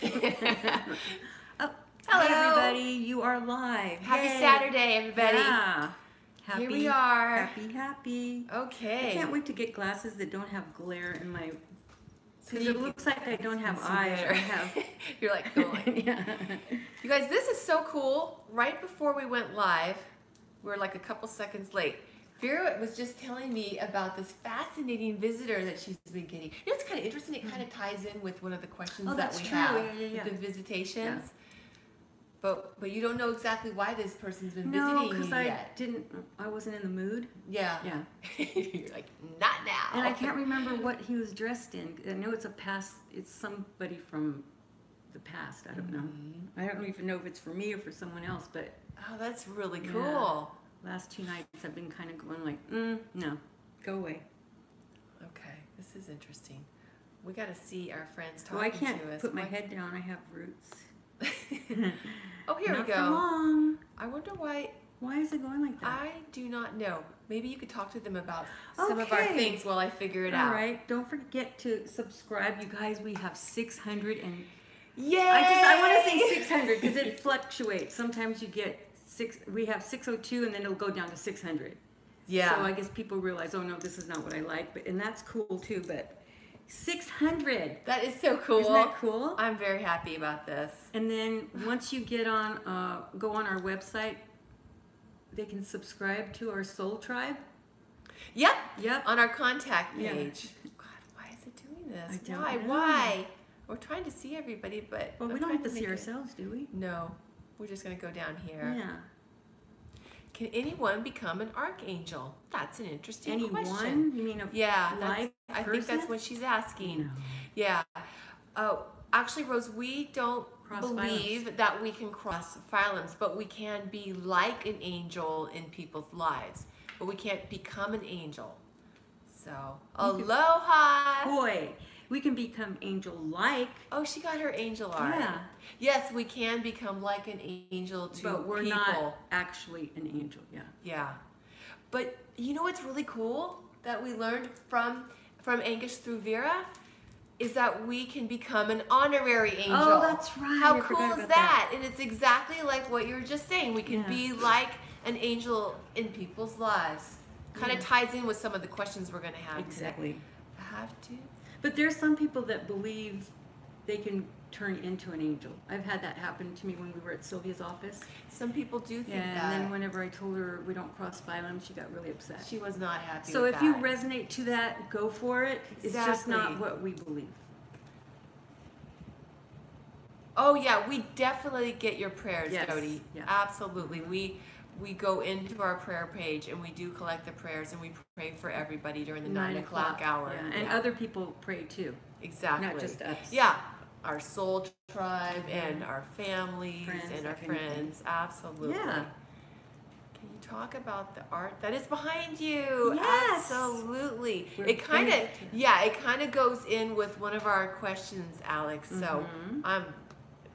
Oh, Hello. hey everybody, you are live. Happy Yay. Saturday, everybody. Yeah. Happy, Here we are. Happy. Okay. I can't wait to get glasses that don't have glare in my... So Because you it looks like I don't have see eyes. better. I have... You're like going. Yeah. You guys, this is so cool. Right before we went live, we were like a couple seconds late. Vera was just telling me about this fascinating visitor that she's been getting. You know, it's kind of interesting. It kind of ties in with one of the questions that we have, Yeah. the visitations. Yeah. But you don't know exactly why this person's been No, visiting because you yet. I wasn't in the mood. Yeah. Yeah. You're like, not now. And I can't remember what he was dressed in. I know it's somebody from the past. I don't know. I don't even know if it's for me or for someone else, but... Oh, that's really cool. Yeah. Last 2 nights I've been kind of going like, no, go away. Okay, this is interesting. We got to see our friends talking Well, I can't to us. put my head down. I have roots. Oh, here Not we for go. long. I wonder why. Why is it going like that? I do not know. Maybe you could talk to them about some of our Okay. things while I figure it out. All right. Don't forget to subscribe, you guys. We have 600 and... Yay! I want to say 600 because it fluctuates. Sometimes you get we have 602 and then it'll go down to 600. Yeah. So I guess people realize, oh no, this is not what I like, and that's cool too. But 600. That is so cool. Isn't that cool? I'm very happy about this. And then once you get on, go on our website, they can subscribe to our Soul Tribe. Yep. Yep. On our contact Yeah. page. God, why is it doing this? I don't Why? know. Why? We're trying to see everybody, but Well, we I'm don't trying have to see make it- ourselves, do we? No. We're just going to go down here. Yeah. Can anyone become an archangel? That's an interesting question. Anyone? You mean a Yeah, live I person? think that's what she's asking. No. Yeah. Actually, Rose, we don't Cross believe phylums. that we can cross phylums, but we can be like an angel in people's lives. But we can't become an angel. So, aloha. Boy, we can become angel-like. Oh, she got her angel art. Yeah. Yes, we can become like an angel to But we're people. not actually an angel, yeah. Yeah. But you know what's really cool that we learned from Angus through Vera is that we can become an honorary angel. Oh, that's right. How I cool forgot is about that? And it's exactly like what you were just saying. We can Yeah. be like an angel in people's lives. Kind of ties in with some of the questions we're going to have Exactly. today. Have to? But there's some people that believe they can turn into an angel. I've had that happen to me when we were at Sylvia's office. Some people do think Yeah, that. and then whenever I told her we don't cross phylum, she got really upset. She was not happy So with if you that. resonate to that, go for it. It's just not Exactly. what we believe. Oh yeah, we definitely get your prayers, Yes, Jody. yeah. Absolutely. We go into our prayer page and we do collect the prayers and we pray for everybody during the 9 o'clock hour. Yeah. And other people pray too. Exactly. Not just us. Yeah. Our soul tribe and our families Friends, and our that kind of thing. friends. Absolutely. Yeah. Can you talk about the art that is behind you? Yes. Absolutely. We're It kind of, gonna get to that. yeah, it kind of goes in with one of our questions, Alex. So Mhm.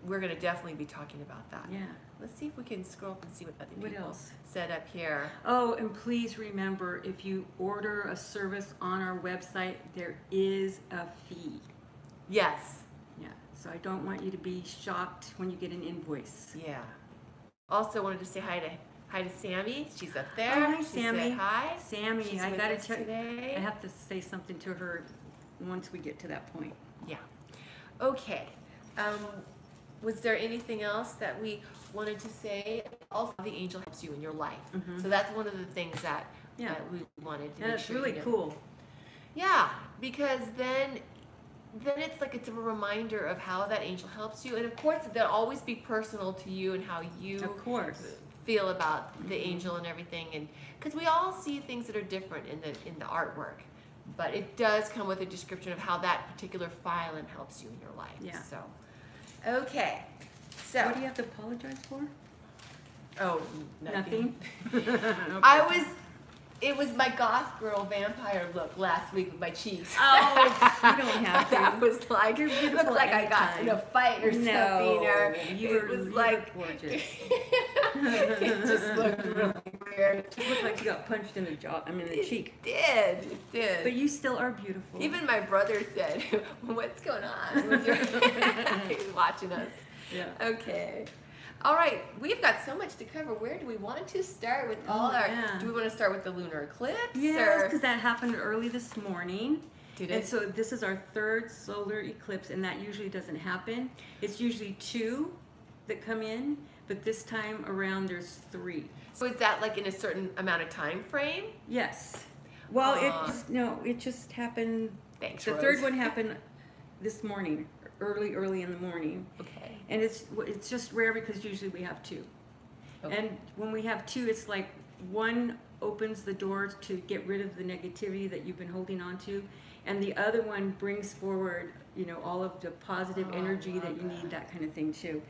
we're going to definitely be talking about that. Yeah. Let's see if we can scroll up and see what other What people else? said up here. Oh, and please remember, if you order a service on our website, there is a fee. Yes. Yeah, so I don't want you to be shocked when you get an invoice. Yeah. Also wanted to say hi to Sammy. She's up there. Oh, hi, She Sammy. said hi. Sammy, She's I with gotta us tell today. I have to say something to her once we get to that point. Yeah. Okay. Was there anything else that we wanted to say? Also, the angel helps you in your life. Mhm. So that's one of the things that, Yeah. that we wanted to And make it's sure really you know. cool. Yeah, because then it's a reminder of how that angel helps you, and of course they'll always be personal to you and how you Of course. feel about the angel and everything, and because we all see things that are different in the artwork, but it does come with a description of how that particular phylum helps you in your life. Yeah. So, okay, so What do you have to apologize for? nothing. Nothing? I was It was my goth girl vampire look last week with my cheeks. Oh, you don't have to. That was like, You're it beautiful looked like I got anytime. in a fight or something. Or you it was look like gorgeous. it just looked really weird. You look like you got punched in the jaw. I mean, the cheek. It did. But you still are beautiful. Even my brother said, "What's going on?" With your he was watching us. Yeah. Okay. All right, we've got so much to cover. Where do we want to start with all our? Yeah. Do we want to start with the lunar eclipse? Yes, because that happened early this morning. Did And it? so this is our third solar eclipse, and that usually doesn't happen. It's usually 2 that come in, but this time around there's 3. So is that like in a certain amount of time frame? Yes. Well, it just happened. Thanks, The Rose. third one happened this morning, early in the morning. Okay. And it's just rare because usually we have 2. Okay. And when we have 2, it's like one opens the doors to get rid of the negativity that you've been holding on to, and the other one brings forward, all of the positive energy that you need, that kind of thing too.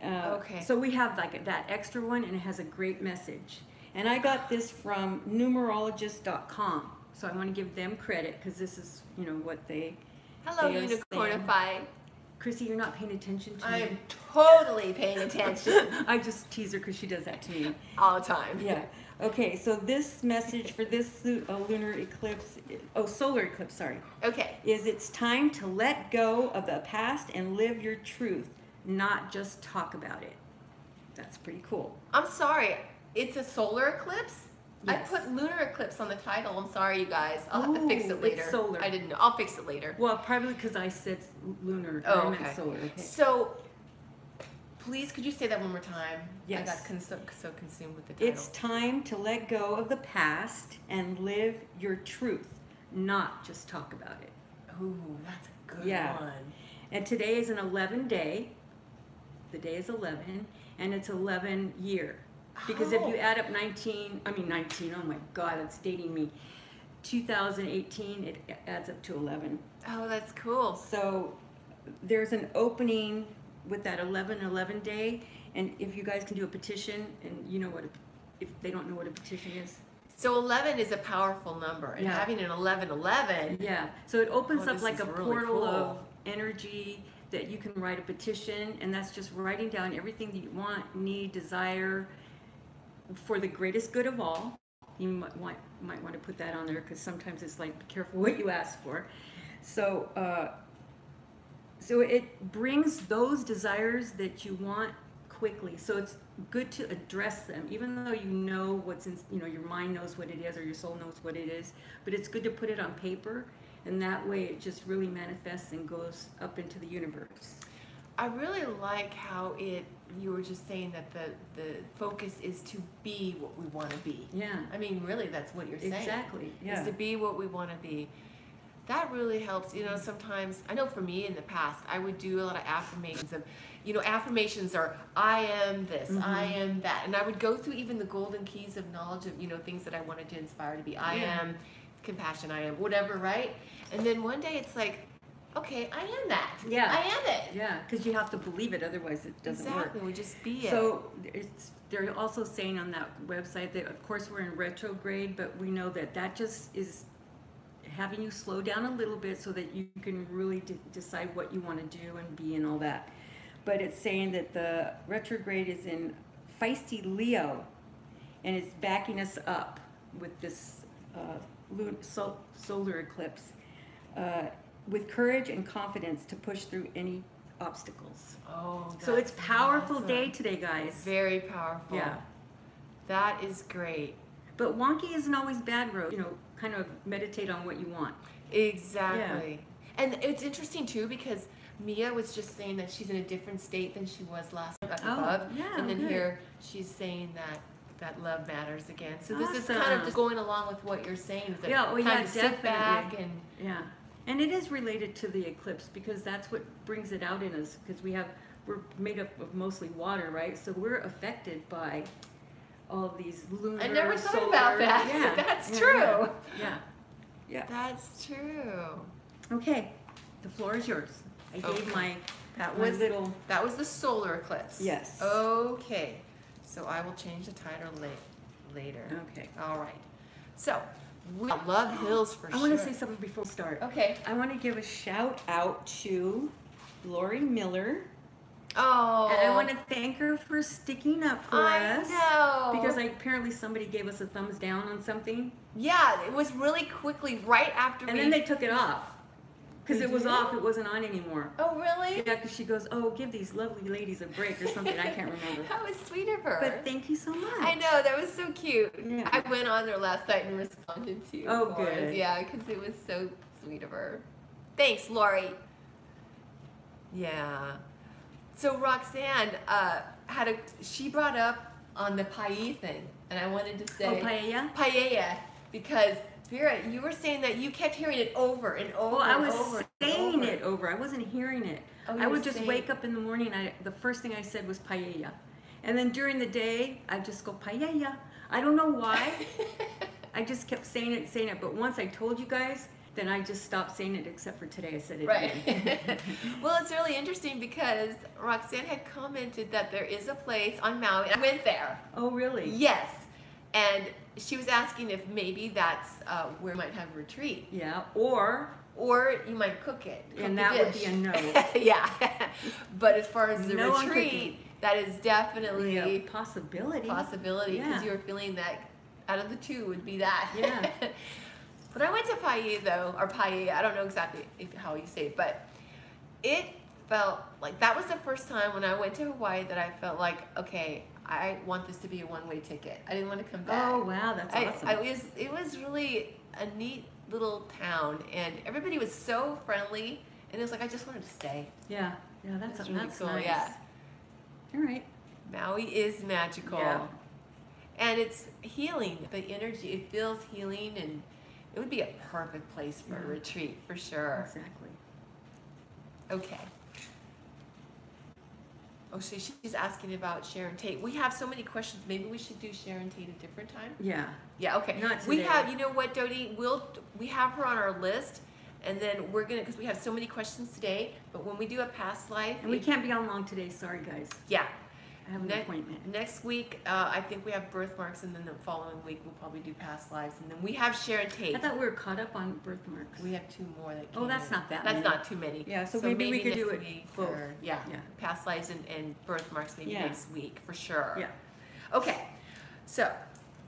Okay. So we have like that extra one, and it has a great message. And I got this from numerologist.com, so I want to give them credit because this is, what they. Hello, they are saying. Unicornify. Chrissy, you're not paying attention to I me. am totally paying attention I just tease her because she does that to me. all the time. Yeah. Okay, so this message for this lunar eclipse, solar eclipse, sorry, Okay. is it's time to let go of the past and live your truth, not just talk about it. That's pretty cool. I'm sorry. It's a solar eclipse? Yes. I put lunar eclipse on the title. I'm sorry, you guys. I'll have to fix Ooh, it later. it's solar. I didn't know. I'll fix it later. Well, probably because I said lunar. Oh, I okay. meant solar. Okay. So, please, could you say that one more time? Yes. I got so consumed with the title. It's time to let go of the past and live your truth, not just talk about it. Ooh, that's a good Yeah. one. And today is an 11 day. The day is 11, and it's 11 year. Because if you add up 19, oh my God, that's dating me. 2018, it adds up to 11. Oh, that's cool. So there's an opening with that 11/11 day, and if you guys can do a petition, and you know what, if they don't know what a petition is. So 11 is a powerful number, and Yeah. having an 11/11. Yeah, so it opens Oh, up this like is a really portal cool. of energy that you can write a petition, and that's just writing down everything that you want, need, desire, for the greatest good of all. You might want to put that on there because sometimes it's like, be careful what you ask for. So, so it brings those desires that you want quickly. So it's good to address them, even though you know what's in, your mind knows what it is or your soul knows what it is. But it's good to put it on paper, and that way it just really manifests and goes up into the universe. I really like how you were just saying that the focus is to be what we want to be. Yeah. I mean, really, that's what you're saying. Exactly. Yeah. Is to be what we want to be. That really helps. Sometimes, I know for me in the past, I would do a lot of affirmations of, affirmations are, I am this, I am that. And I would go through even the golden keys of knowledge of, things that I wanted to inspire to be. I am compassion, I am whatever, right? And then one day it's like, okay, I am that. Yeah. I am it. Yeah, because you have to believe it, otherwise it doesn't Exactly, work. we just be it. So they're also saying on that website that, of course, we're in retrograde, but we know that just is having you slow down a little bit so that you can really decide what you want to do and be and all that. But it's saying that the retrograde is in feisty Leo, and it's backing us up with this solar eclipse. With courage and confidence to push through any obstacles. Oh, So it's that's powerful awesome. day today, guys. Very powerful. Yeah. That is great. But wonky isn't always bad road. Kind of meditate on what you want. Exactly. And it's interesting too because Mia was just saying that she's in a different state than she was last time up above. Yeah, and then good. here she's saying that love matters again. So this is kind Awesome. of just going along with what you're saying. Is that Yeah, well, time yeah, to sit back definitely. and Yeah. And it is related to the eclipse because that's what brings it out in us, because we're made up of mostly water, right? So we're affected by all these lunar, I never thought solar, about that. Yeah, That's yeah, true. Yeah. That's true. Okay, the floor is yours. I gave Okay. That my was little. That was the solar eclipse. Yes. Okay. So I will change the title later. Okay. All right. So, we love hills for sure. I want to say something before we start. Okay. I want to give a shout out to Lori Miller. Oh. And I want to thank her for sticking up for us. I know. Because apparently somebody gave us a thumbs down on something. Yeah, it was really quickly right after And then they took it off. Because They it was did? off, it wasn't on anymore. Oh, really? Yeah, because she goes, oh, give these lovely ladies a break or something. I can't remember. That was sweet of her. But thank you so much. I know, that was so cute. Yeah. I went on there last night and responded to you. Oh, for us. good. Yeah, because it was so sweet of her. Thanks, Lori. Yeah. So Roxanne she brought up on the paella thing, and I wanted to say Oh, paella? Paella, because Vera, you were saying that you kept hearing it over and over. Well, I and was over and saying over. it over. I wasn't hearing it. Oh, you I were would just saying- wake up in the morning. The first thing I said was paella, and then during the day I just go paella. I don't know why. I just kept saying it. But once I told you guys, then I just stopped saying it. Except for today, I said it Right. again. Well, it's really interesting because Roxanne had commented that there is a place on Maui. I went there. Oh, really? Yes. And she was asking if maybe that's where we might have a retreat. Yeah. Or You might cook it. Cook and the that would dish. be a no. Yeah. But as far as the No on retreat, cooking. that is definitely Yeah, a possibility. possibility because Yeah. you were feeling that out of the two would be that. Yeah. When I went to Paella though, or Paella, I don't know exactly how you say it, but it felt like that was the first time when I went to Hawaii that I felt like, okay, I want this to be a one-way ticket. I didn't want to come back. Oh, wow, that's awesome. It was really a neat little town, and everybody was so friendly, and it was like I just wanted to stay. Yeah. Yeah, that's It's really cool. nice. Yeah, All right. Maui is magical, Yeah. and it's healing. The energy, it feels healing, and it would be a perfect place for a Yeah. retreat for sure. Exactly. Okay. Oh, so she's asking about Sharon Tate. We have so many questions. Maybe we should do Sharon Tate a different time. Yeah. Yeah. Okay. Not We today. have. You know what, Dodie? We have her on our list, and then we're gonna because we have so many questions today. But when we do a past life, And we can't be on long today. Sorry, guys. Yeah. I have an appointment. Next week, I think we have birthmarks, and then the following week we'll probably do past lives, and then we have Sharon Tate. I thought we were caught up on birthmarks. We have two more that came Oh, that's in. not that That's many. not too many. Yeah, so maybe we could do next it week both. or- yeah, Yeah. past lives and birthmarks maybe Yeah. next week for sure. Yeah. Okay, so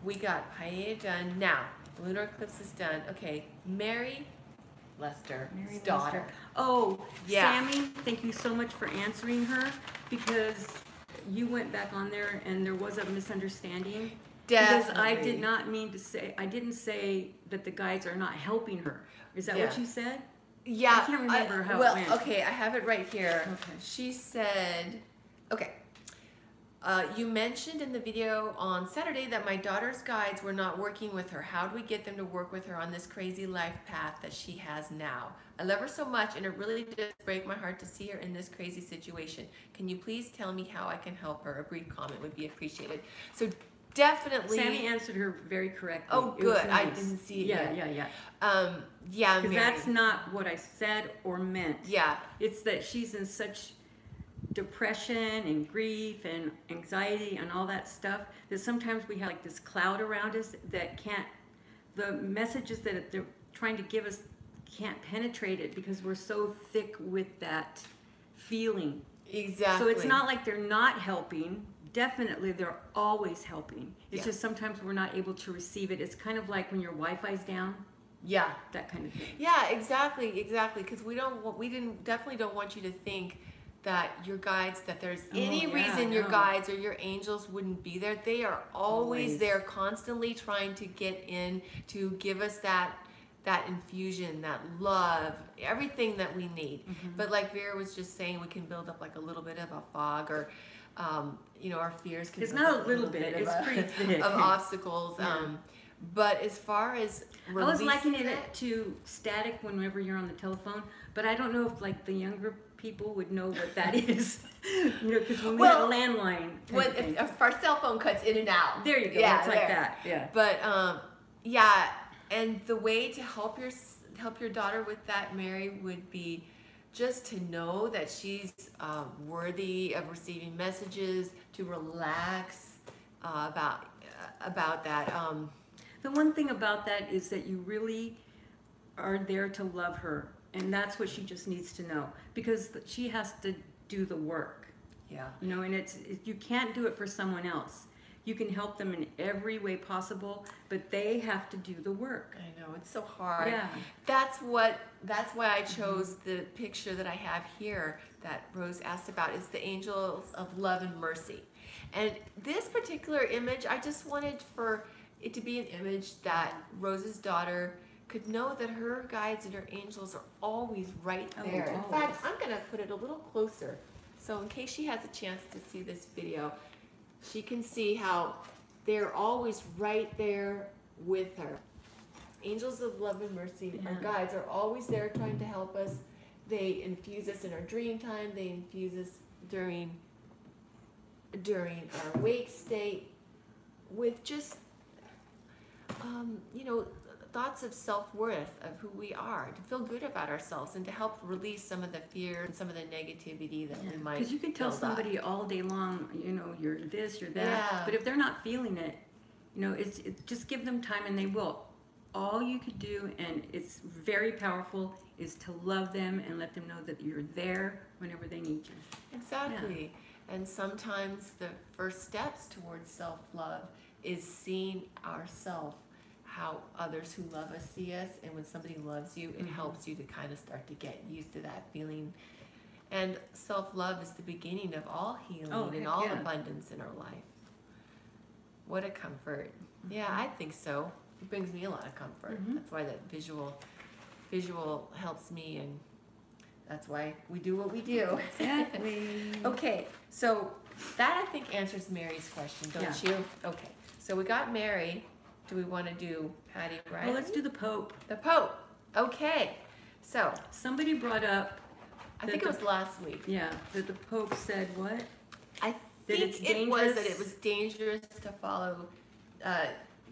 we got Paella done. Now, lunar eclipse is done. Okay, Mary Lester's Mary daughter. Lester. Oh, Yeah. Sammy, thank you so much for answering her because you went back on there and there was a misunderstanding. Because I Definitely. did not mean to say, I didn't say that the guides are not helping her. Is that what Yeah. you said? Yeah, I can't remember how it well, went. okay, I have it right here. Okay. She said, okay, you mentioned in the video on Saturday that my daughter's guides were not working with her. How do we get them to work with her on this crazy life path that she has now? I love her so much, and it really does break my heart to see her in this crazy situation. Can you please tell me how I can help her? A brief comment would be appreciated. So definitely. Sammy answered her very correctly. Oh, It was good. I nice. didn't see it Yeah, yet. yeah. Yeah, Because Mary. that's not what I said or meant. Yeah. It's that she's in such depression and grief and anxiety and all that stuff that sometimes we have like this cloud around us that can't, the messages that they're trying to give us can't penetrate it because we're so thick with that feeling. Exactly. So it's not like they're not helping. Definitely, they're always helping. It's Yeah. just sometimes we're not able to receive it. It's kind of like when your Wi-Fi's down, Yeah. that kind of thing. Yeah, exactly. Because definitely don't want you to think that your guides, that there's any yeah, reason your no. guides or your angels wouldn't be there. They are always Always. there, constantly trying to get in to give us that infusion, that love, everything that we need. Mm-hmm. But like Vera was just saying, we can build up like a little bit of a fog, or our fears can It's build not up a little bit, of it's a- pretty thick. of obstacles. Yeah. But as far as I was likening releasing it to static whenever you're on the telephone, but I don't know if like the younger people would know what that is. Because when we Well, had a landline. when if our cell phone cuts in and out. There you go. Yeah, it's like there. that. Yeah. But yeah, and the way to help your daughter with that, Mary, would be just to know that she's worthy of receiving messages, to relax about that. The one thing about that is that you really are there to love her, and that's what she just needs to know, because she has to do the work. Yeah. You know, and you can't do it for someone else. You can help them in every way possible, but they have to do the work. I know, it's so hard. Yeah. That's why I chose the picture that I have here that Rose asked about, is the angels of love and mercy. And this particular image, I just wanted for it to be an image that Rose's daughter could know that her guides and her angels are always right there. In fact, I'm going to put it a little closer. So in case she has a chance to see this video, she can see how they're always right there with her. Angels of love and mercy, our guides, are always there trying to help us. They infuse us in our dream time. They infuse us during our wake state with just, you know, thoughts of self-worth, of who we are, to feel good about ourselves, and to help release some of the fear and some of the negativity that we might. Because you can tell somebody all day long, you know, you're this, you're that, but if they're not feeling it, you know, it's just give them time and they will. All you could do, and it's very powerful, is to love them and let them know that you're there whenever they need you. Exactly. Yeah. And sometimes the first steps towards self-love is seeing ourselves, how others who love us see us, and when somebody loves you, it helps you to kind of start to get used to that feeling. And self-love is the beginning of all healing and all abundance in our life. What a comfort. Yeah, I think so. It brings me a lot of comfort. That's why that visual helps me, and that's why we do what we do. Exactly. Okay, so that I think answers Mary's question, don't you? Okay, so we got Mary. Do we want to do Patty Riley? Well, let's do the Pope. The Pope. Okay. So somebody brought up. I think it was last week. Yeah, that the Pope said what? I think it was that it was dangerous to follow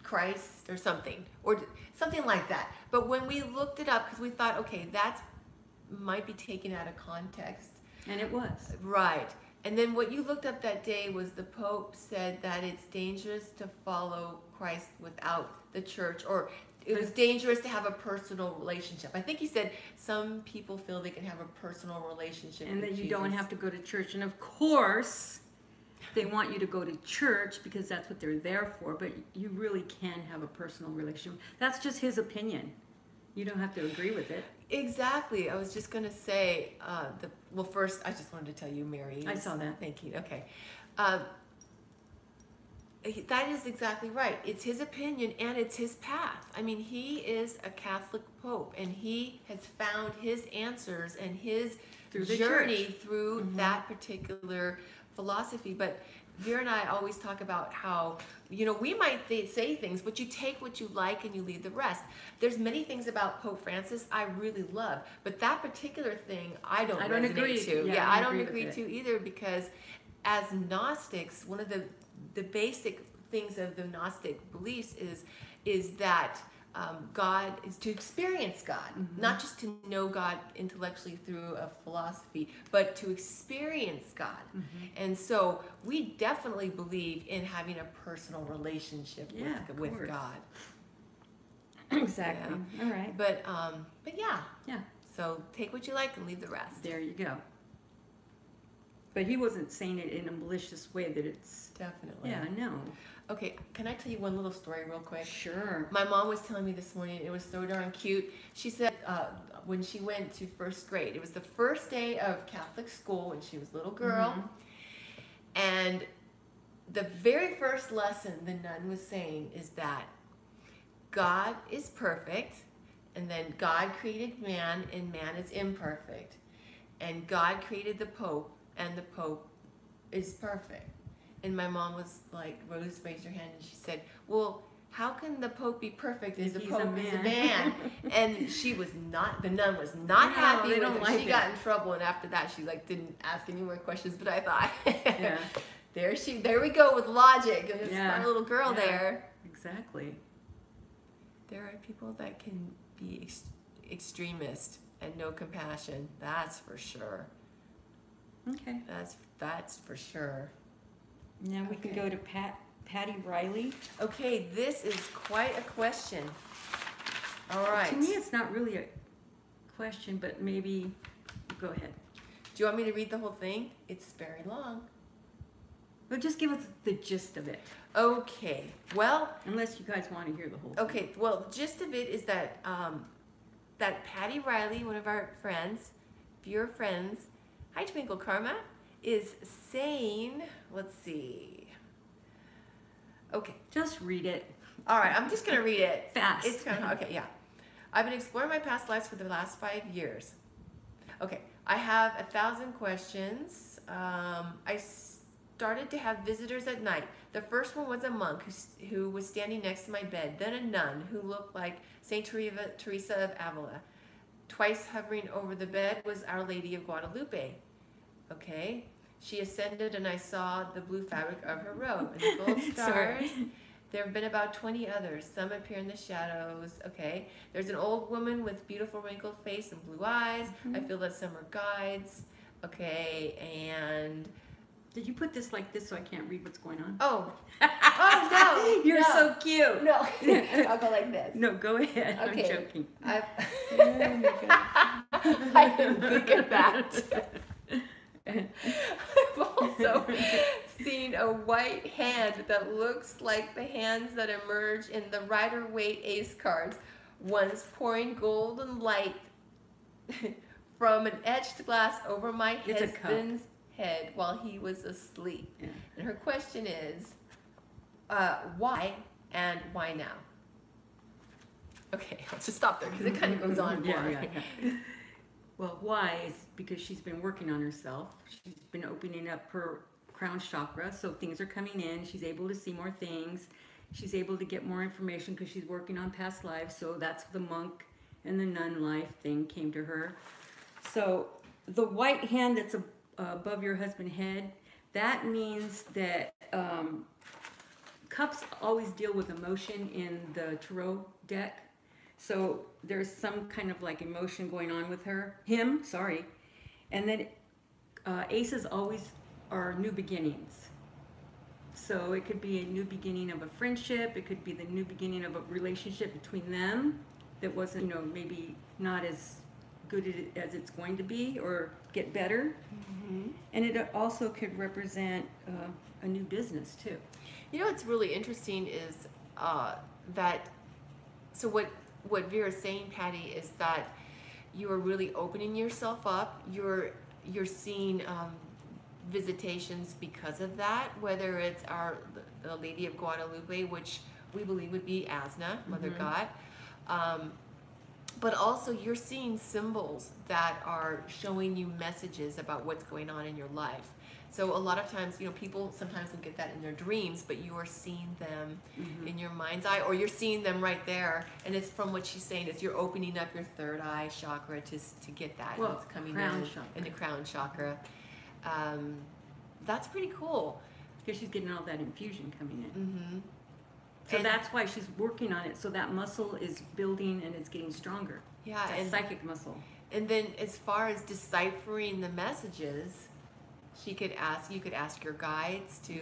Christ or something like that. But when we looked it up, because we thought, okay, that might be taken out of context. And it was. Right. And then what you looked up that day was the Pope said that it's dangerous to follow Christ without the church, or it was dangerous to have a personal relationship. I think he said some people feel they can have a personal relationship and with that you Jesus. don't have to go to church. And of course, they want you to go to church because that's what they're there for, but you really can have a personal relationship. That's just his opinion. You don't have to agree with it. Exactly. I was just going to say, well, first, I just wanted to tell you, Mary. I saw that. Thank you. Okay. That is exactly right. It's his opinion and it's his path. I mean, he is a Catholic Pope, and he has found his answers and his journey through that particular philosophy. But Vera and I always talk about how, you know, we might say things, but you take what you like and you leave the rest. There's many things about Pope Francis I really love, but that particular thing I don't agree to. Yeah, I don't agree to either, because as Gnostics, one of the basic things of the Gnostic beliefs is that God is to experience God, not just to know God intellectually through a philosophy, but to experience God. And so we definitely believe in having a personal relationship with God. Exactly. Yeah. All right. But yeah. Yeah. So take what you like and leave the rest. There you go. But he wasn't saying it in a malicious way that it's... Definitely. Yeah, no. Okay, can I tell you one little story real quick? Sure. My mom was telling me this morning, it was so darn cute. She said when she went to first grade, it was the first day of Catholic school when she was a little girl. And the very first lesson the nun was saying is that God is perfect, and then God created man, and man is imperfect. And God created the Pope, and the Pope is perfect. And my mom was like, Rose raised her hand and she said, well, how can the Pope be perfect if the Pope is a man? And she was not, the nun was not happy with her. She got in trouble, and after that she like didn't ask any more questions, but I thought, there we go with logic. And it's my little girl there. Exactly. There are people that can be extremist and no compassion. That's for sure. Okay. That's for sure. Now we can go to Patty Riley. Okay, this is quite a question. All right. To me, it's not really a question, but maybe go ahead. Do you want me to read the whole thing? It's very long. But just give us the gist of it. Okay. Well, unless you guys want to hear the whole thing. Okay. Well, the gist of it is that that Patty Riley, one of our friends, your friends, hi Twinkle Karma, is saying, let's see. Okay. Just read it. All right. I'm just going to read it. Fast. It's kind of, okay. Yeah. I've been exploring my past lives for the last 5 years. Okay. I have 1,000 questions. I started to have visitors at night. The first one was a monk who was standing next to my bed, then a nun who looked like Saint Teresa of Avila. Twice hovering over the bed was Our Lady of Guadalupe. Okay. She ascended and I saw the blue fabric of her robe and the gold stars. There have been about 20 others. Some appear in the shadows. Okay. There's an old woman with beautiful wrinkled face and blue eyes. I feel that some are guides. Okay. And did you put this like this so I can't read what's going on? oh, oh no. You're so cute. No. I'll go like this. No, go ahead. Okay. I'm joking. I didn't think of that. I've also seen a white hand that looks like the hands that emerge in the Rider-Waite Ace cards, once pouring golden light from an etched glass over my husband's head while he was asleep. Yeah. And her question is, why and why now? Okay, I'll just stop there because it kind of goes on more. Yeah. Well, why is because she's been working on herself. She's been opening up her crown chakra, so things are coming in. She's able to see more things. She's able to get more information because she's working on past lives. So that's the monk and the nun life thing came to her. So the white hand that's above your husband's head, that means that cups always deal with emotion in the tarot deck. So there's some kind of like emotion going on with him, and then aces always are new beginnings. So it could be a new beginning of a friendship, it could be the new beginning of a relationship between them that wasn't, maybe not as good as it's going to be or get better. And it also could represent a new business too. What's really interesting is that, so what Vera's saying, Patty, is that you are really opening yourself up. You're seeing visitations because of that, whether it's the Lady of Guadalupe, which we believe would be Asna, Mother God, but also you're seeing symbols that are showing you messages about what's going on in your life. So a lot of times, people sometimes will get that in their dreams, but you are seeing them in your mind's eye, or you're seeing them right there. And it's from what she's saying is you're opening up your third eye chakra to get that. Well, and it's coming in the crown chakra. That's pretty cool. Because she's getting all that infusion coming in. So that's why she's working on it. So that muscle is building and it's getting stronger. Yeah, and psychic muscle. And then as far as deciphering the messages, you could ask your guides to,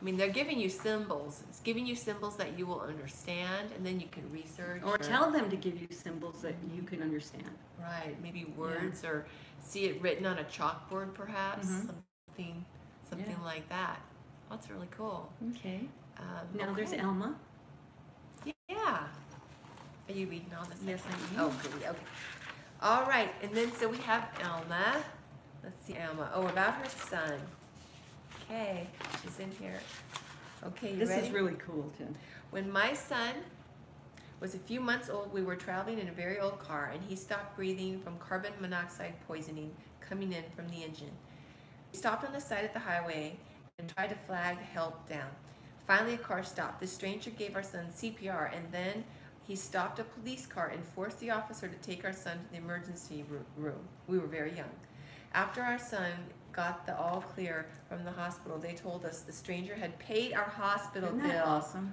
they're giving you symbols. It's giving you symbols that you will understand, and then you can research. Or tell them to give you symbols that you can understand. Right, maybe words, or see it written on a chalkboard perhaps, something like that. That's really cool. Okay. Now there's Elma. Yeah. Are you reading all this? Yes, I am. Oh, good. Okay. All right, and then so we have Elma. Let's see, Alma. Oh, about her son. Okay, she's in here. Okay, you ready? This is really cool, too. When my son was a few months old, we were traveling in a very old car, and he stopped breathing from carbon monoxide poisoning coming in from the engine. We stopped on the side of the highway and tried to flag help down. Finally, a car stopped. The stranger gave our son CPR, and then he stopped a police car and forced the officer to take our son to the emergency room. We were very young. After our son got the all clear from the hospital, they told us the stranger had paid our hospital bill. Isn't that awesome?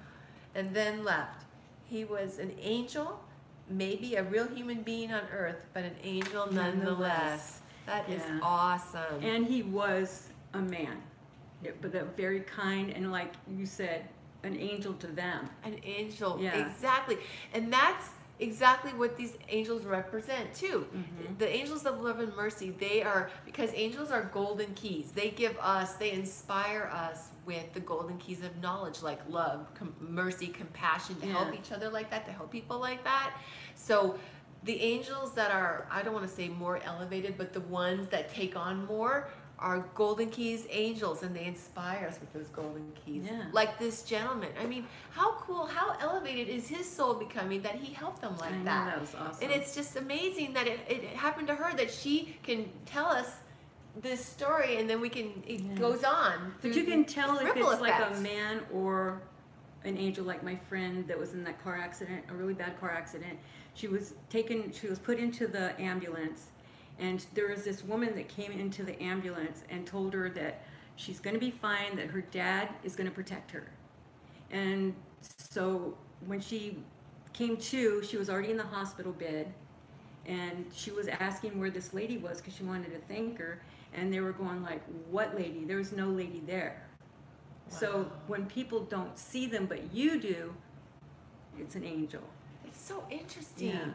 And then left. He was an angel, maybe a real human being on earth, but an angel nonetheless. That is awesome. And he was a man. but they're very kind, and like you said, an angel to them. An angel, Yeah. exactly. And that's exactly what these angels represent too. Mhm. The angels of love and mercy, they are, because angels are golden keys. They give us, they inspire us with the golden keys of knowledge, like love, mercy, compassion, to help Yeah. each other like that, to help people like that. So the angels that are, I don't want to say more elevated, but the ones that take on more are golden keys angels, and they inspire us with those golden keys. Yeah. Like this gentleman. I mean, how cool, how elevated is his soul becoming that he helped them like I know, that? that was awesome. And it's just amazing that it happened to her, that she can tell us this story, and then we can, it Yeah. goes on. But you can tell if ripple it's like effects. a man or an angel, like my friend that was in that car accident, a really bad car accident. She was put into the ambulance, and there was this woman that came into the ambulance and told her that she's going to be fine, that her dad is going to protect her. And so when she came to, she was already in the hospital bed, and she was asking where this lady was because she wanted to thank her, and they were going like, what lady? There was no lady there. So Wow. when people don't see them but you do, it's an angel. It's so interesting. Yeah.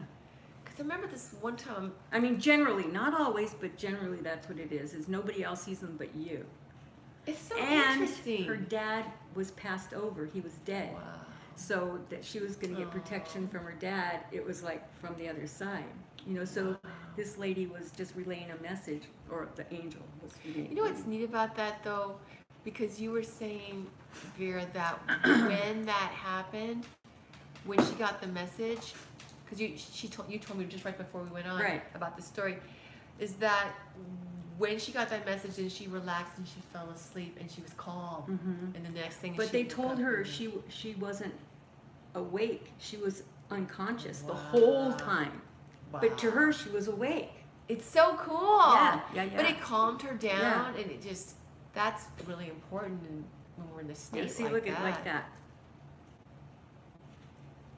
Because I remember this one time. I mean, generally, not always, but generally that's what it is nobody else sees them but you. It's so And interesting. her dad was passed over. He was dead. Wow. So that she was going to get protection from her dad, it was like from the other side. You know, so this lady was just relaying a message, or the angel was relaying. You know what's neat about that though? Because you were saying, Vera, that when that happened, when she got the message, because you told me just right before we went on Right. about the story, is that when she got that message and she relaxed and she fell asleep and she was calm, Mhm. and the next thing. But she they woke told up her and- she wasn't awake. She was unconscious the Wow. whole time. But to Wow. her, she was awake. It's so cool. Yeah. But it calmed her down, Yeah. and it just, that's really important when we're in a state Yeah, see, like look that. at like that.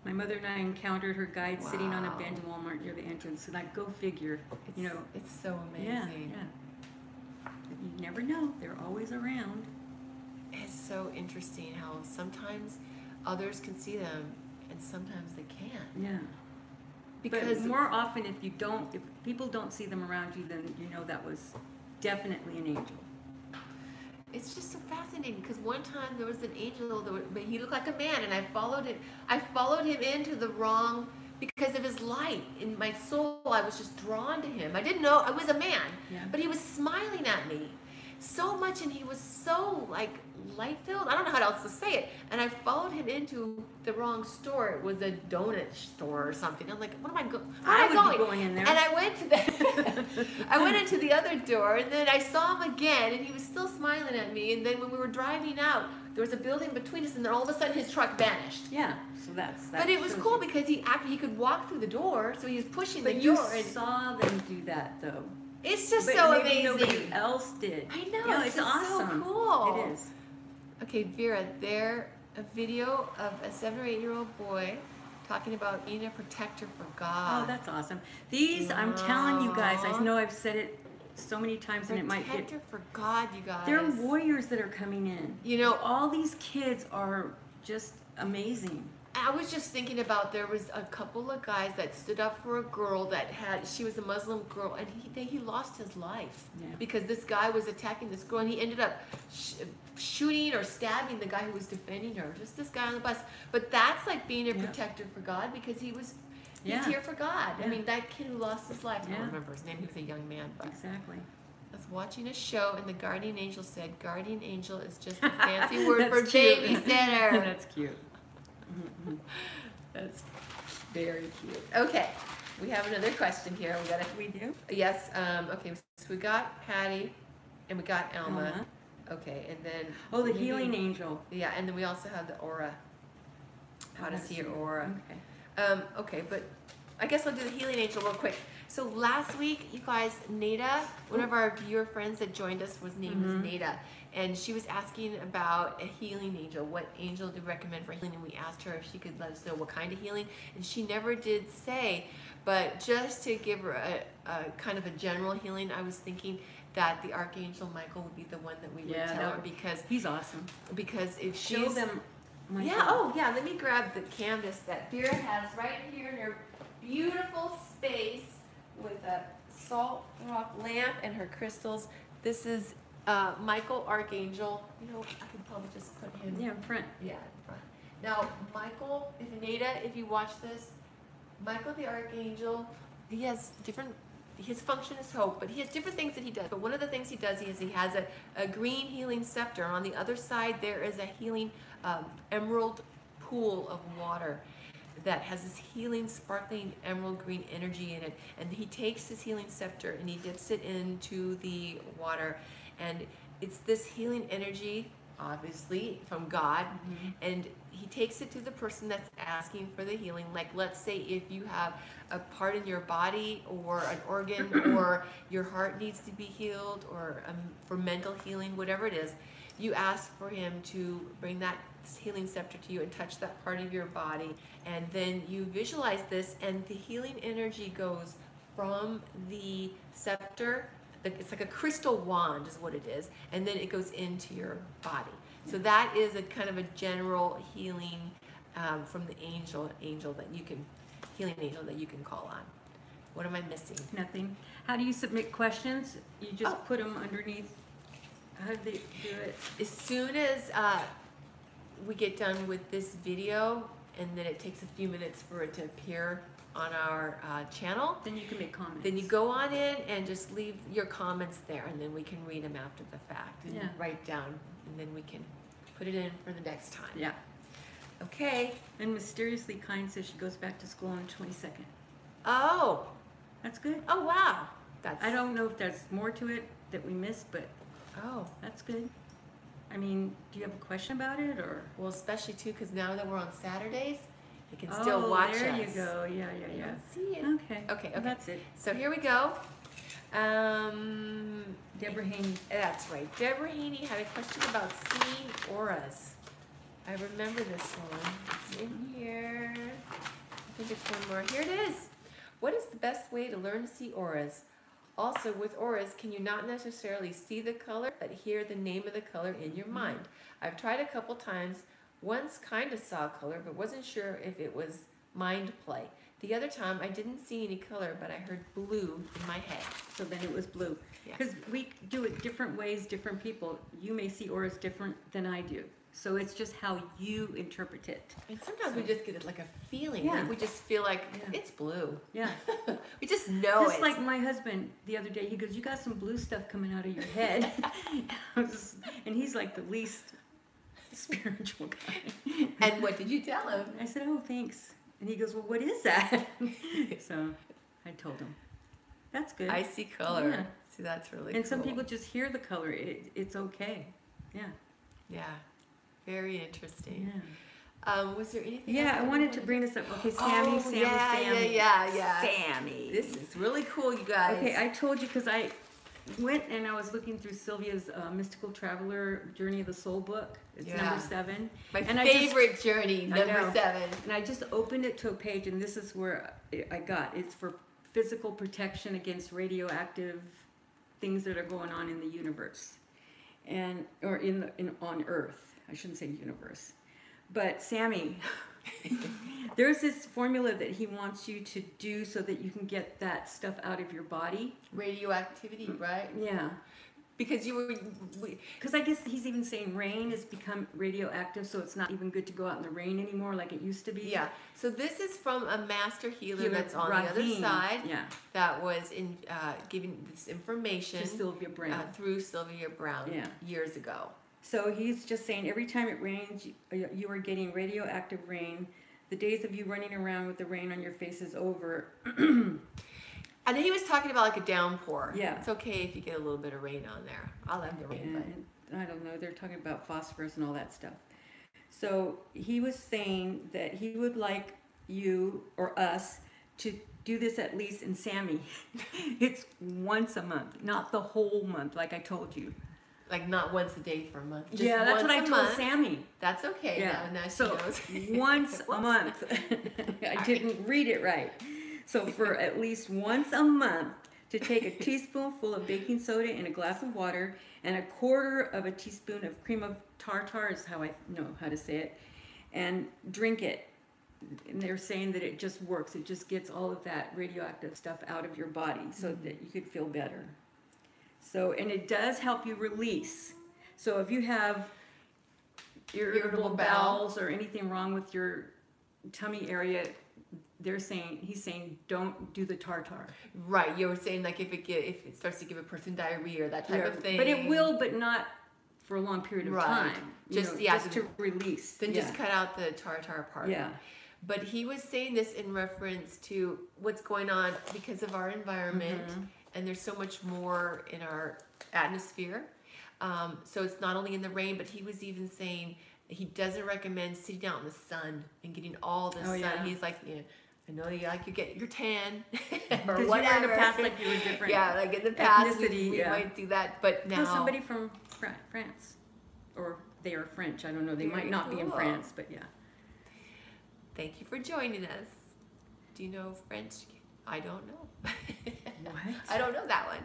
My mother and I encountered her guide sitting on a Wow. bench in Walmart near the entrance. And like, go figure. It's, You know. it's so Yeah, amazing. yeah. You never know. They're always around. It's so interesting how sometimes others can see them and sometimes they can't. Yeah. Because But more often, if people don't see them around you, then you know that was definitely an angel. it's just so fascinating, because one time there was an angel but he looked like a man, and I followed him into the wrong, because of his light in my soul. I was just drawn to him. I didn't know I was a man, Yeah. but he was smiling at me so much, and he was so like light filled. I don't know how else to say it. And I followed him into the wrong store. It was a donut store or something. I'm like, what am I going? I would be going in there. And I went to the I went into the other door, and then I saw him again, and he was still smiling at me. And then when we were driving out, there was a building between us, and then all of a sudden his truck vanished. Yeah. So that's. But it was cool because he could walk through the door, so he was pushing But the you door. And saw them do that, though. it's just But so maybe amazing. nobody else did. I know, Yeah, it's it's just so awesome. cool. It is. Okay, Vera, a video of a 7 or 8-year-old boy talking about being a protector for God. Oh, that's awesome. These, I'm telling you guys, I Aw. know I've said it so many times, and it might get. Protector for God, you guys. They're warriors that are coming in. You know, All these kids are just amazing. I was just thinking about, there was a couple of guys that stood up for a girl she was a Muslim girl, and he lost his life Yeah. because this guy was attacking this girl, and he ended up shooting or stabbing the guy who was defending her, just this guy on the bus. But that's like being a Yeah. protector for God, because he's Yeah. here for God. I Yeah. mean, that kid who lost his life, I Yeah. don't remember his name, he was a young man, but Exactly. I was watching a show, and the guardian angel said, guardian angel is just a fancy word for That's cute. babysitter. That's cute. That's very cute. Okay, we have another question here. We do? Yes. Okay. So we got Patty, and we got Alma. Alma. Okay, and then. Oh, the maybe- healing angel. Yeah, and then we also have the aura. How to see your aura. Okay. Okay, but I guess I'll do the healing angel real quick. So last week, you guys, Nada, one of our viewer friends that joined us was named Mhm. Nada, and she was asking about a healing angel. What angel do you recommend for healing? And we asked her if she could let us know what kind of healing, and she never did say. But just to give her a kind of a general healing, I was thinking that the Archangel Michael would be the one that we would Yeah, tell her, because he's awesome. if Show she's them. yeah, oh yeah, let me grab the canvas that Vera has right here in her beautiful space with a salt rock lamp and her crystals. This is Michael Archangel. You know, I could probably just put him Yeah, in front. in front. Now, Michael, if Nada, if you watch this, Michael the Archangel, he has different, his function is hope, but he has different things that he does. But one of the things he does is he has a green healing scepter. On the other side, there is a healing emerald pool of water that has this healing, sparkling emerald green energy in it. And he takes his healing scepter and he dips it into the water. And it's this healing energy, obviously, from God. Mm-hmm. And he takes it to the person that's asking for the healing. Like, let's say if you have a part in your body or an organ or your heart needs to be healed, or for mental healing, whatever it is, you ask for him to bring that healing scepter to you and touch that part of your body. And then you visualize this, and the healing energy goes from the scepter. It's like a crystal wand is what it is, and then it goes into your body. So that is a kind of a general healing from the angel that you can, healing angel that you can call on. What am I missing? Nothing. How do you submit questions? You just put them underneath. How do they do it? As soon as we get done with this video, and then it takes a few minutes for it to appear on our channel. Then you can make comments. Then you go on in and just leave your comments there, and then we can read them after the fact and write down, and then we can put it in for the next time. Yeah. Okay. And Mysteriously Kind says she goes back to school on the 22nd. Oh. That's good. Oh, wow. I don't know if there's more to it that we missed, but that's good. I mean, do you have a question about it, or? Well, especially too, because now that we're on Saturdays, you can still watch us. There you go. Yeah. See it. Okay. Well, that's it. So here we go. Deborah Haney. That's right. Deborah Haney had a question about seeing auras. I remember this one. It's in here. I think it's one more. Here it is. What is the best way to learn to see auras? Also, with auras, can you not necessarily see the color, but hear the name of the color in your mind? I've tried a couple times. Once kind of saw color, but wasn't sure if it was mind play. The other time, I didn't see any color, but I heard blue in my head. So then it was blue. Because we do it different ways, different people. You may see auras different than I do. So it's just how you interpret it. And sometimes we just get it like a feeling. Like we just feel like it's blue. Yeah. We just know Just like my husband the other day, he goes, "You got some blue stuff coming out of your head." And he's like the least spiritual guy. And what did you tell him? I said, "Oh, thanks." And he goes, "Well, what is that?" So I told him, "That's good. I see color." Yeah. See, that's really And cool. some people just hear the color. It's okay. Yeah. Yeah. Very interesting. Yeah. Was there anything? Yeah, I wanted to bring this up. Okay, Sammy. Yeah. Sammy. This is really cool, you guys. Okay, I told you because I went and I was looking through Sylvia's Mystical Traveler Journey of the Soul book. It's number 7. My favorite journey, number 7. And I just opened it to a page, and this is where I got. It's for physical protection against radioactive things that are going on in the universe, or on Earth. I shouldn't say universe. But Sammy, there's this formula that he wants you to do so that you can get that stuff out of your body. Radioactivity, right? Yeah. Because because I guess he's even saying rain has become radioactive, so it's not even good to go out in the rain anymore like it used to be. Yeah. So this is from a master healer that's on the other side. Yeah. That was giving this information to Sylvia Brown through Sylvia Brown years ago. So he's just saying every time it rains, you are getting radioactive rain. The days of you running around with the rain on your face is over. And he was talking about like a downpour. Yeah. It's okay if you get a little bit of rain on there. I'll have the rain. And I don't know. They're talking about phosphorus and all that stuff. So he was saying that he would like you or us to do this at least in Sammy. It's once a month, not the whole month like I told you. Like not once a day for a month. Just that's what I told Sammy. That's okay. Yeah. Now so she knows. Once a month. I didn't read it right. So for at least once a month to take a teaspoonful of baking soda in a glass of water and 1/4 of a teaspoon of cream of tartar, is how I know how to say it, and drink it. And they're saying that it just works. It just gets all of that radioactive stuff out of your body so that you could feel better. So, and it does help you release. So if you have irritable bowels or anything wrong with your tummy area, he's saying don't do the tartar. Right, you were saying like if it starts to give a person diarrhea or that type of thing. But it will, but not for a long period of time. Just to release. Then just cut out the tartar part. Yeah. But he was saying this in reference to what's going on because of our environment, and there's so much more in our atmosphere. So it's not only in the rain, but he was even saying he doesn't recommend sitting out in the sun and getting all the sun. Yeah. He's like, I know you get your tan or Because whatever. in the past, like you were different. Yeah, like in the past, ethnicity, we might do that, but now. Somebody from France, or they are French. I don't know. They might not be in France, but yeah. Thank you for joining us. Do you know French? I don't know. What? I don't know that one.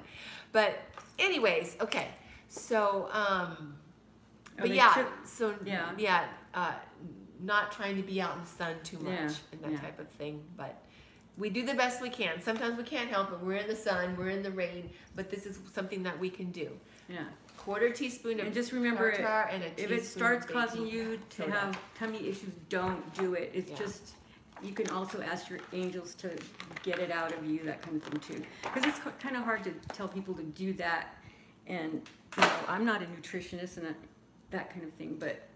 But anyways, okay. So, not trying to be out in the sun too much and that type of thing. But we do the best we can. Sometimes we can't help it. We're in the sun, we're in the rain, but this is something that we can do. Yeah. 1/4 teaspoon of and just remember, tartar and a teaspoon if it starts of causing you to soda. have tummy issues, don't do it. It's just, you can also ask your angels to get it out of you, that kind of thing too. Because it's kind of hard to tell people to do that. And I'm not a nutritionist and that kind of thing, but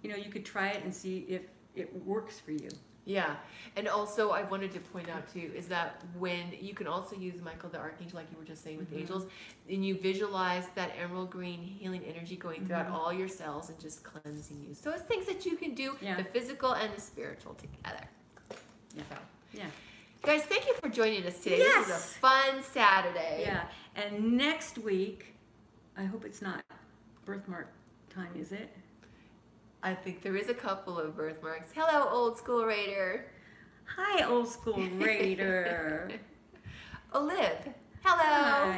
you could try it and see if it works for you. Yeah, and also I wanted to point out too is that when you can also use Michael the Archangel, like you were just saying with angels, and you visualize that emerald green healing energy going throughout all your cells and just cleansing you. So it's things that you can do, the physical and the spiritual together. Yeah. So. Yeah. Guys, thank you for joining us today. Yes. This is a fun Saturday. Yeah, and next week, I hope it's not birthmark time, is it? I think there is a couple of birthmarks. Hello, old school raider. Hi, old school raider. Olive. Hello.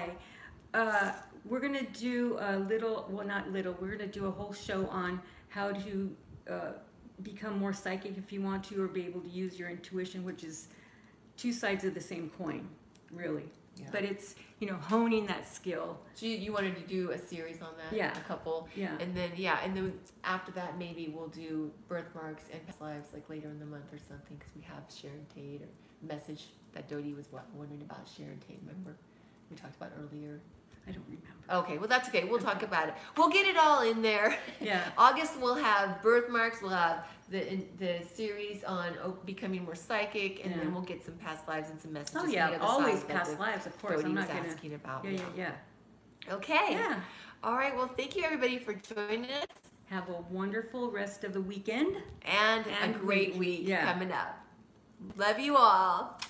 Hi. We're going to do a little, well, not little, we're going to do a whole show on how to become more psychic if you want to, or be able to use your intuition, which is two sides of the same coin, really. Yeah. But it's, honing that skill. So you wanted to do a series on that? Yeah. A couple? Yeah. And then, after that, maybe we'll do birthmarks and past lives, like later in the month or something, because we have Sharon Tate, or message that Dodie was wondering about Sharon Tate, remember? We talked about earlier. I don't remember. Okay, well, that's okay. We'll talk about it. We'll get it all in there. Yeah. August, we'll have birthmarks. We'll have the series on becoming more psychic, and then we'll get some past lives and some messages. Oh, yeah, always past lives, of course. I'm not going to asking about. Yeah. Okay. Yeah. All right, well, thank you, everybody, for joining us. Have a wonderful rest of the weekend. And a great week coming up. Love you all.